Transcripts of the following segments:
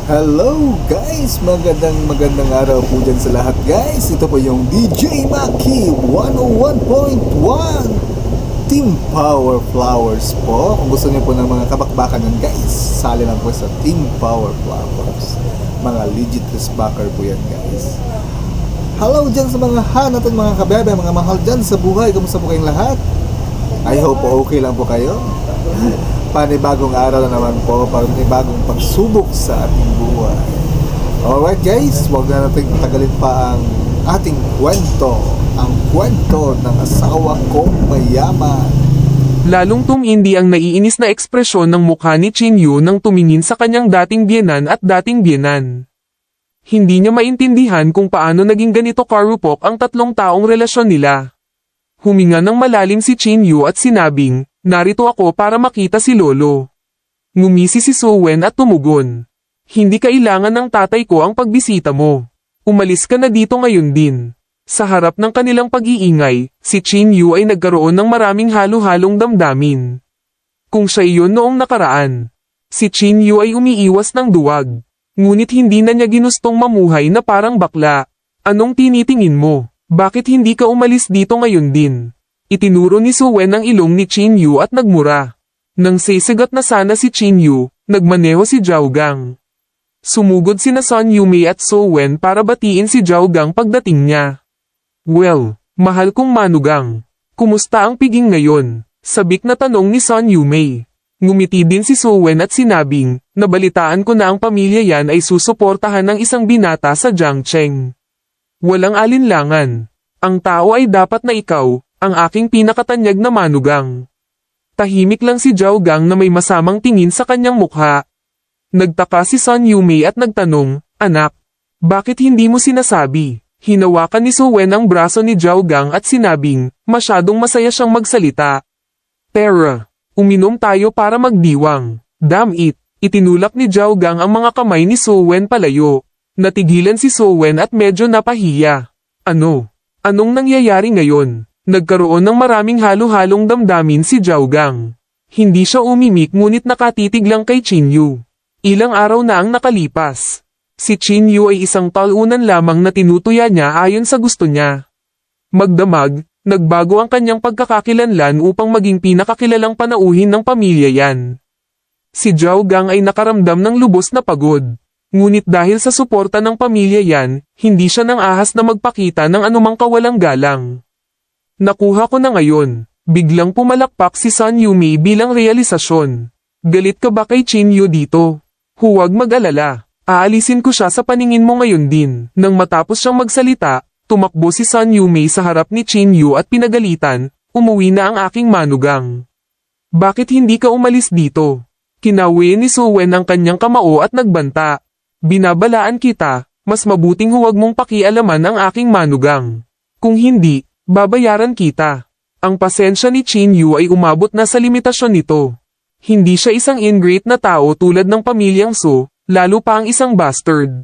Hello guys! Magandang araw po dyan sa lahat guys. Ito po yung DJ Maki 101.1 Team Power Flowers po. Kung gusto niyo po ng mga kabakbakan yan guys, sali lang po sa Team Power Flowers. Mga legit backer po yan guys. Hello dyan sa mga hanat at mga kabebe, mga mahal dyan sa buhay. Kamusta po kayong lahat? I hope okay lang po kayo. Panibagong araw na naman po, panibagong pagsubok sa ating buhay. Alright guys, huwag na natin tagalin pa ang ating kwento. Ang kwento ng asawa kong mayaman. Lalong tumindi ang naiinis na ekspresyon ng mukha ni Chinyu nang tumingin sa kanyang dating biyenan at dating biyenan. Hindi niya maintindihan kung paano naging ganito karupok ang tatlong taong relasyon nila. Huminga ng malalim si Chinyu at sinabing, "Narito ako para makita si Lolo." Ngumisi si Sowen at tumugon. "Hindi kailangan ng tatay ko ang pagbisita mo. Umalis ka na dito ngayon din." Sa harap ng kanilang pag-iingay, si Chinyu ay nagkaroon ng maraming halo-halong damdamin. Kung siya iyon noong nakaraan, si Chinyu ay umiiwas ng duwag. Ngunit hindi na niya ginustong mamuhay na parang bakla. "Anong tinitingin mo? Bakit hindi ka umalis dito ngayon din?" Itinuro ni Sowen ang ilong ni Chinyu at nagmura. Nang sisigat na sana si Chinyu, nagmaneho si Zhaogang. Sumugod sina Sun Yumei at Sowen para batiin si Zhaogang pagdating niya. "Well, mahal kong manugang. Kumusta ang piging ngayon?" Sabik na tanong ni Sun Yumei. Ngumiti din si Sowen at sinabing, "Nabalitaan ko na ang pamilya yan ay susuportahan ng isang binata sa Jiangcheng. Walang alinlangan. Ang tao ay dapat na ikaw, ang aking pinakatanyag na manugang." Tahimik lang si Zhaogang na may masamang tingin sa kanyang mukha. Nagtaka si Sun Yumei at nagtanong, "Anak, bakit hindi mo sinasabi?" Hinawakan ni Sowen ang braso ni Zhaogang at sinabing, masyadong masaya siyang magsalita. "Tara, uminom tayo para magdiwang." "Damn it!" Itinulak ni Zhaogang ang mga kamay ni Sowen palayo. Natigilan si Sowen at medyo napahiya. "Ano? Anong nangyayari ngayon?" Nagkaroon ng maraming halo-halong damdamin si Zhaogang. Hindi siya umimik ngunit nakatitig lang kay Chinyu. Ilang araw na ang nakalipas. Si Chinyu ay isang talunan lamang na tinutuya niya ayon sa gusto niya. Magdamag, nagbago ang kanyang pagkakakilanlan upang maging pinakakilalang panauhin ng pamilya yan. Si Zhaogang ay nakaramdam ng lubos na pagod. Ngunit dahil sa suporta ng pamilya yan, hindi siya nang ahas na magpakita ng anumang kawalang galang. "Nakuha ko na ngayon." Biglang pumalakpak si Sun Yumei bilang realisasyon. "Galit ka ba kay Chinyu dito? Huwag mag-alala. Aalisin ko siya sa paningin mo ngayon din." Nang matapos siyang magsalita, tumakbo si Sun Yumei sa harap ni Chinyu at pinagalitan, "Umuwi na ang aking manugang. Bakit hindi ka umalis dito?" Kinawi ni Sowen ang kanyang kamao at nagbanta. "Binabalaan kita, mas mabuting huwag mong pakialaman ang aking manugang. Kung hindi, babayaran kita." Ang pasensya ni Chinyu ay umabot na sa limitasyon nito. Hindi siya isang ingrate na tao tulad ng pamilyang Su, lalo pa ang isang bastard.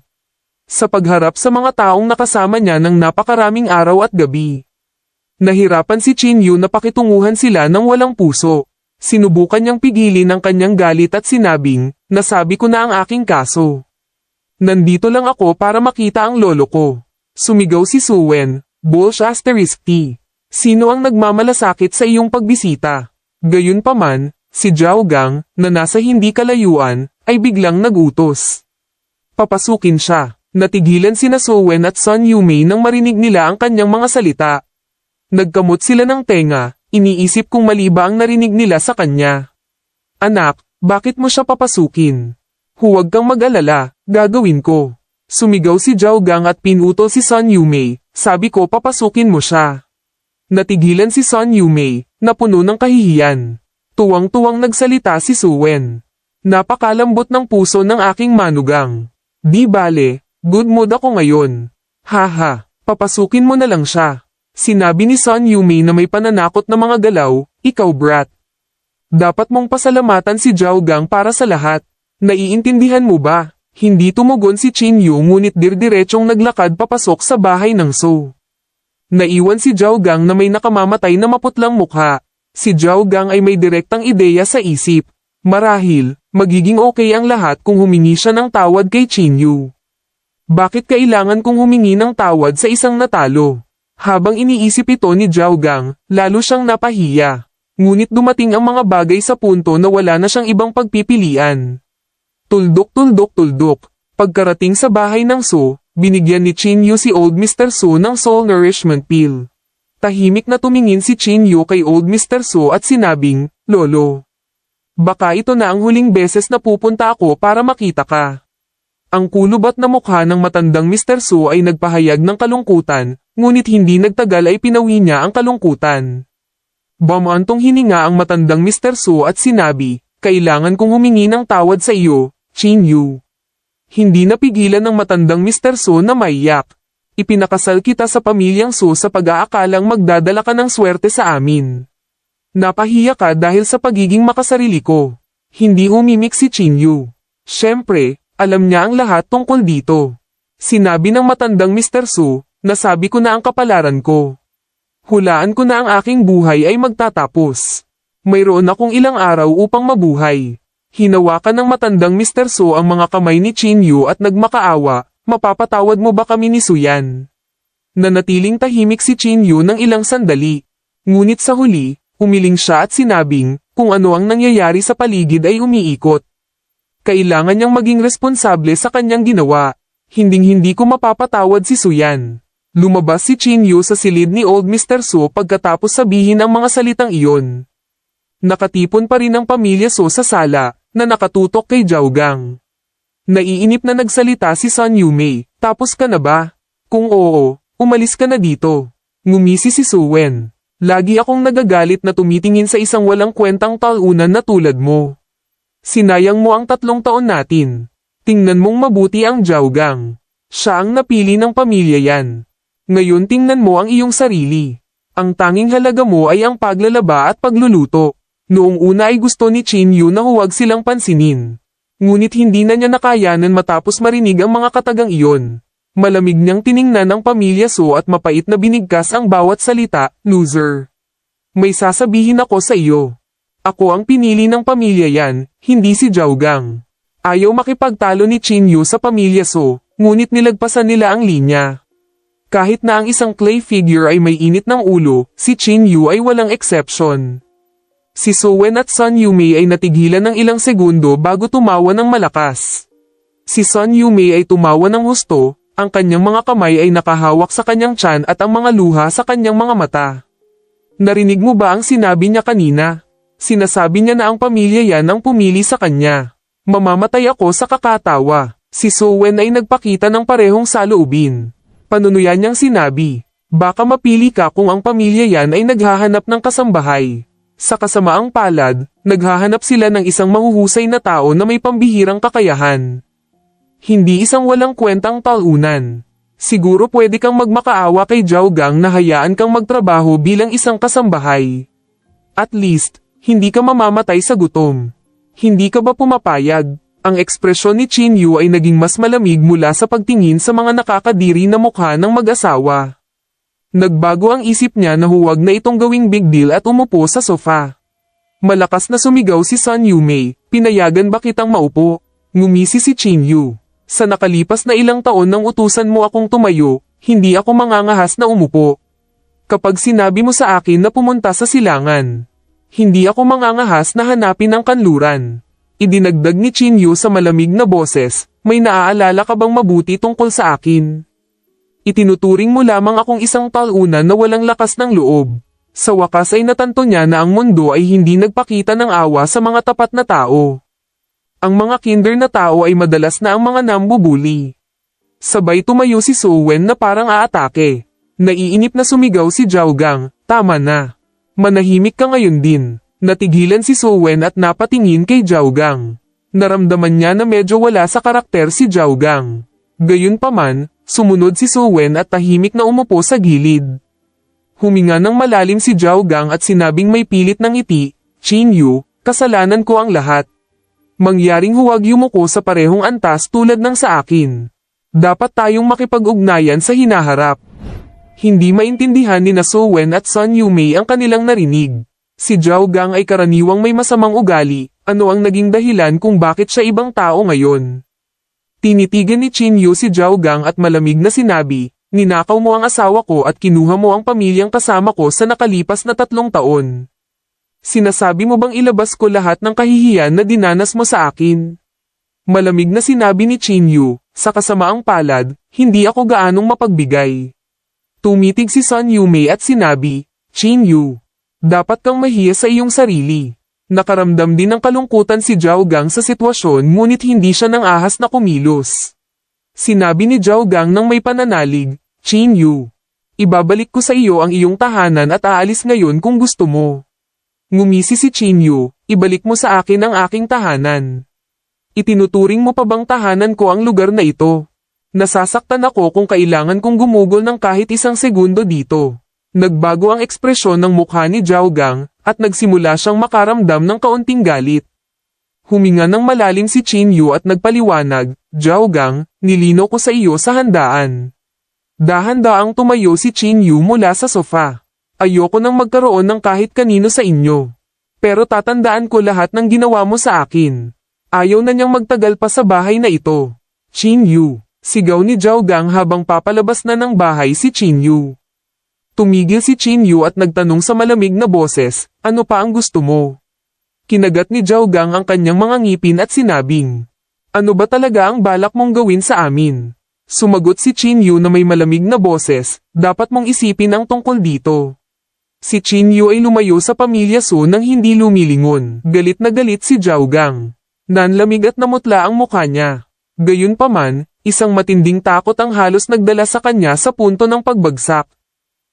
Sa pagharap sa mga taong nakasama niya ng napakaraming araw at gabi, nahirapan si Chinyu na pakitunguhan sila ng walang puso. Sinubukan niyang pigilin ang kanyang galit at sinabing, "Nasabi ko na ang aking kaso. Nandito lang ako para makita ang lolo ko." Sumigaw si Sowen, "Bullsh asterisk T. Sino ang nagmamalasakit sa iyong pagbisita?" Gayunpaman, si Zhaogang, na nasa hindi kalayuan, ay biglang nagutos. Papasukin siya. Natigilan sina Sowen at Sun Yumei nang marinig nila ang kanyang mga salita. Nagkamot sila ng tenga, iniisip kung mali ba ang narinig nila sa kanya. "Anak, bakit mo siya papasukin?" "Huwag kang mag-alala, gagawin ko." Sumigaw si Zhaogang at pinutol si Sun Yumei, "Sabi ko papasukin mo siya." Natigilan si Sun Yumei, na puno ng kahihiyan. Tuwang-tuwang nagsalita si Sowen. "Napakalambot ng puso ng aking manugang. Di bale, good mood ako ngayon. Haha, papasukin mo na lang siya." Sinabi ni Sun Yumei na may pananakot na mga galaw, "Ikaw brat. Dapat mong pasalamatan si Zhaogang para sa lahat. Naiintindihan mo ba?" Hindi tumugon si Chinyu ngunit dirdiretsong naglakad papasok sa bahay ng Su. Naiwan si Zhaogang na may nakamamatay na maputlang mukha. Si Zhaogang ay may direktang ideya sa isip. Marahil, magiging okay ang lahat kung humingi siya ng tawad kay Chinyu. Bakit kailangan kong humingi ng tawad sa isang natalo? Habang iniisip ito ni Zhao Gang, lalo siyang napahiya. Ngunit dumating ang mga bagay sa punto na wala na siyang ibang pagpipilian. Tuldok. Pagkarating sa bahay ng Su, binigyan ni Chinyu si Old Mr. Su ng Soul Nourishment Pill. Tahimik na tumingin si Chinyu kay Old Mr. Su at sinabing, "Lolo, baka ito na ang huling beses na pupunta ako para makita ka." Ang kulubat na mukha ng matandang Mr. Su ay nagpahayag ng kalungkutan, ngunit hindi nagtagal ay pinawi niya ang kalungkutan. Bumantong hininga ang matandang Mr. Su at sinabi, "Kailangan kong humingi ng tawad sa iyo, Chinyu." Hindi napigilan ng matandang Mr. Su na maiyak. "Ipinakasal kita sa pamilyang Su sa pag-aakalang magdadala ka ng swerte sa amin. Napahiya ka dahil sa pagiging makasarili ko." Hindi umimik si Chinyu. Siyempre, alam niya ang lahat tungkol dito. Sinabi ng matandang Mr. Su, "Nasabi ko na ang kapalaran ko. Hulaan ko na ang aking buhay ay magtatapos. Mayroon akong ilang araw upang mabuhay." Hinawakan ng matandang Mr. Su ang mga kamay ni Chinyu at nagmakaawa, "Mapapatawad mo ba kami ni Suyan?" Nanatiling tahimik si Chinyu ng ilang sandali. Ngunit sa huli, umiling siya at sinabing, kung ano ang nangyayari sa paligid ay umiikot. Kailangan niyang maging responsable sa kanyang ginawa. "Hinding-hindi ko mapapatawad si Suyan." Lumabas si Chinyu sa silid ni Old Mr. Su pagkatapos sabihin ang mga salitang iyon. Nakatipon pa rin ang pamilya Su sa sala, na nakatutok kay Zhao Gang. Naiinip na nagsalita si Sun Yumei, "Tapos ka na ba? Kung oo, umalis ka na dito." Ngumisi si Su Wen. "Lagi akong nagagalit na tumitingin sa isang walang kwentang talunan na tulad mo. Sinayang mo ang 3 taon natin. Tingnan mong mabuti ang Zhao Gang. Siya ang napili ng pamilya yan. Ngayon tingnan mo ang iyong sarili. Ang tanging halaga mo ay ang paglalaba at pagluluto." Noong una ay gusto ni Chinyu na huwag silang pansinin. Ngunit hindi na niya nakayanan matapos marinig ang mga katagang iyon. Malamig niyang tiningnan ang pamilya Su at mapait na binigkas ang bawat salita, "Loser. May sasabihin ako sa iyo. Ako ang pinili ng pamilya yan, hindi si Zhao Gang." Ayaw makipagtalo ni Chinyu sa pamilya Su, ngunit nilagpasan nila ang linya. Kahit na ang isang clay figure ay may init ng ulo, si Chinyu ay walang exception. Si Su Wen at Sun Yumei ay natigilan ng ilang segundo bago tumawa ng malakas. Si Sun Yumei ay tumawa ng husto, ang kanyang mga kamay ay nakahawak sa kanyang tiyan at ang mga luha sa kanyang mga mata. "Narinig mo ba ang sinabi niya kanina? Sinasabi niya na ang pamilya yan ang pumili sa kanya. Mamamatay ako sa kakatawa." Si Su Wen ay nagpakita ng parehong saloobin. Panunuyan niyang sinabi, "Baka mapili ka kung ang pamilya yan ay naghahanap ng kasambahay." Sa kasamaang palad, naghahanap sila ng isang mahuhusay na tao na may pambihirang kakayahan. Hindi isang walang kwentang talunan. Siguro pwede kang magmakaawa kay Zhao Gang na hayaan kang magtrabaho bilang isang kasambahay. At least, hindi ka mamamatay sa gutom. Hindi ka ba pumapayag? Ang ekspresyon ni Chinyu ay naging mas malamig mula sa pagtingin sa mga nakakadiri na mukha ng mag-asawa. Nagbago ang isip niya na huwag na itong gawing big deal at umupo sa sofa. Malakas na sumigaw si Sun Yumei, "Pinayagan ba kitang maupo?" Ngumisi si Chinyu. "Sa nakalipas na ilang taon nang utusan mo akong tumayo, hindi ako mangangahas na umupo. Kapag sinabi mo sa akin na pumunta sa silangan, hindi ako mangangahas na hanapin ang kanluran." Idinagdag ni Chinyu sa malamig na boses, "May naaalala ka bang mabuti tungkol sa akin? Itinuturing mo lamang akong isang talunan na walang lakas ng loob." Sa wakas ay natanto niya na ang mundo ay hindi nagpakita ng awa sa mga tapat na tao. Ang mga kinder na tao ay madalas na ang mga nambubuli. Sabay tumayo si Su Wen na parang aatake. Naiinip na sumigaw si Zhao Gang, "Tama na. Manahimik ka ngayon din." Natigilan si Su Wen at napatingin kay Zhao Gang. Naramdaman niya na medyo wala sa karakter si Zhao Gang. Gayunpaman, sumunod si Su Wen at tahimik na umupo sa gilid. Huminga ng malalim si Zhao Gang at sinabing may pilit ng ngiti, "Chinyu, kasalanan ko ang lahat. Mangyaring huwag yumuko sa parehong antas tulad ng sa akin. Dapat tayong makipag-ugnayan sa hinaharap." Hindi maintindihan ni Su Wen at Sun Yumei ang kanilang narinig. Si Zhao Gang ay karaniwang may masamang ugali, Ano ang naging dahilan kung bakit siya ibang tao ngayon? Tinitigan ni Chin Yu si Zhao Gang at malamig na sinabi, ninakaw mo ang asawa ko at kinuha mo ang pamilyang kasama ko sa nakalipas na 3 taon. Sinasabi mo bang ilabas ko lahat ng kahihiyan na dinanas mo sa akin? Malamig na sinabi ni Chin Yu, sa kasamaang palad, hindi ako gaanong mapagbigay. Tumitig si Sun Yumei at sinabi, Chin Yu, dapat kang mahiya sa iyong sarili. Nakaramdam din ng kalungkutan si Zhao Gang sa sitwasyon ngunit hindi siya nang ahas na kumilos. Sinabi ni Zhao Gang nang may pananalig, Chin Yu, ibabalik ko sa iyo ang iyong tahanan at aalis ngayon kung gusto mo. Ngumisi si Chin Yu, ibalik mo sa akin ang aking tahanan. Itinuturing mo pa bang tahanan ko ang lugar na ito? Nasasaktan ako kung kailangan kong gumugol ng kahit 1 segundo dito. Nagbago ang ekspresyon ng mukha ni Zhao Gang, at nagsimula siyang makaramdam ng kaunting galit. Huminga ng malalim si Chin Yu at nagpaliwanag, Zhao Gang, nilino ko sa iyo sa handaan. Dahan-daang tumayo si Chin Yu mula sa sofa. Ayoko nang magkaroon ng kahit kanino sa inyo. Pero tatandaan ko lahat ng ginawa mo sa akin. Ayaw na niyang magtagal pa sa bahay na ito. Chin Yu, sigaw ni Zhao Gang habang papalabas na ng bahay si Chin Yu. Tumigil si Chin Yu at nagtanong sa malamig na boses, ano pa ang gusto mo? Kinagat ni Zhao Gang ang kanyang mga ngipin at sinabing, ano ba talaga ang balak mong gawin sa amin? Sumagot si Chin Yu na may malamig na boses, dapat mong isipin ang tungkol dito. Si Chin Yu ay lumayo sa pamilya Su nang hindi lumilingon. Galit na galit si Zhao Gang. Nanlamig at namutla ang mukha niya. Gayunpaman, isang matinding takot ang halos nagdala sa kanya sa punto ng pagbagsak.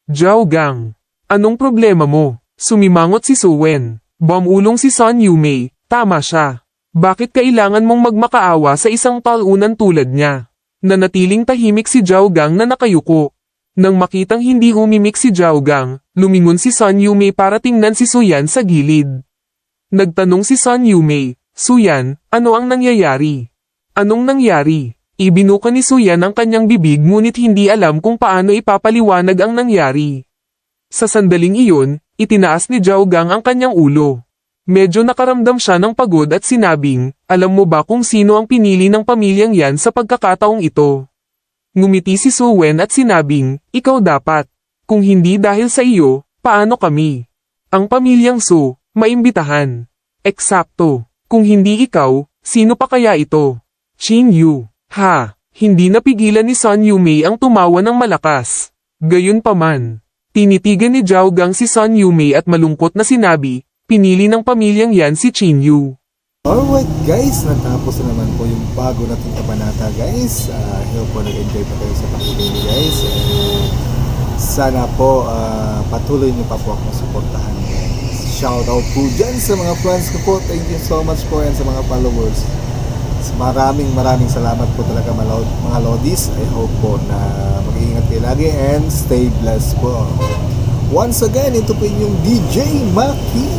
Zhao Gang, anong problema mo? Sumimangot si Su Wen. Bumulong si Sun Yumei, tama siya. Bakit kailangan mong magmakaawa sa isang talunan tulad niya? Nanatiling tahimik si Zhao Gang na nakayuko. Nang makitang hindi umimik si Zhao Gang, lumingon si Sun Yumei para tingnan si Su Yan sa gilid. Nagtanong si Sun Yumei, Su Yan, ano ang nangyayari? Anong nangyari? Ibinuka ni Su Yan ang kanyang bibig ngunit hindi alam kung paano ipapaliwanag ang nangyari. Sa sandaling iyon, itinaas ni Zhao Gang ang kanyang ulo. Medyo nakaramdam siya ng pagod at sinabing, alam mo ba kung sino ang pinili ng pamilyang yan sa pagkakataong ito? Ngumiti si Su Wen at sinabing, ikaw dapat. Kung hindi dahil sa iyo, paano kami? Ang pamilyang Su, maimbitahan. Eksakto. Kung hindi ikaw, sino pa kaya ito? Chin Yu. Ha, hindi napigilan ni Sun Yumei ang tumawa ng malakas. Gayunpaman, tinitigan ni Zhao Gang si Sun Yumei at malungkot na sinabi, pinili ng pamilyang yan si Chin Yu. Alright guys, natapos na naman po yung bago nating kabanata guys. I hope po nag-enjoy pa kayo sa pakikinig guys. Sana po patuloy niyo pa po akong suportahan guys. Shout out po dyan sa mga friends ko po. Thank you so much po and sa mga followers. Maraming salamat po talaga mga Lodis. I hope po na mag-iingat kayo lagi and stay blessed po. Once again, ito po yung DJ Maki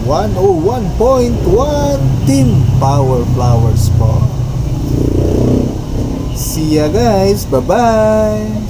101.1 Team Power Flowers po. See ya guys. Bye-bye.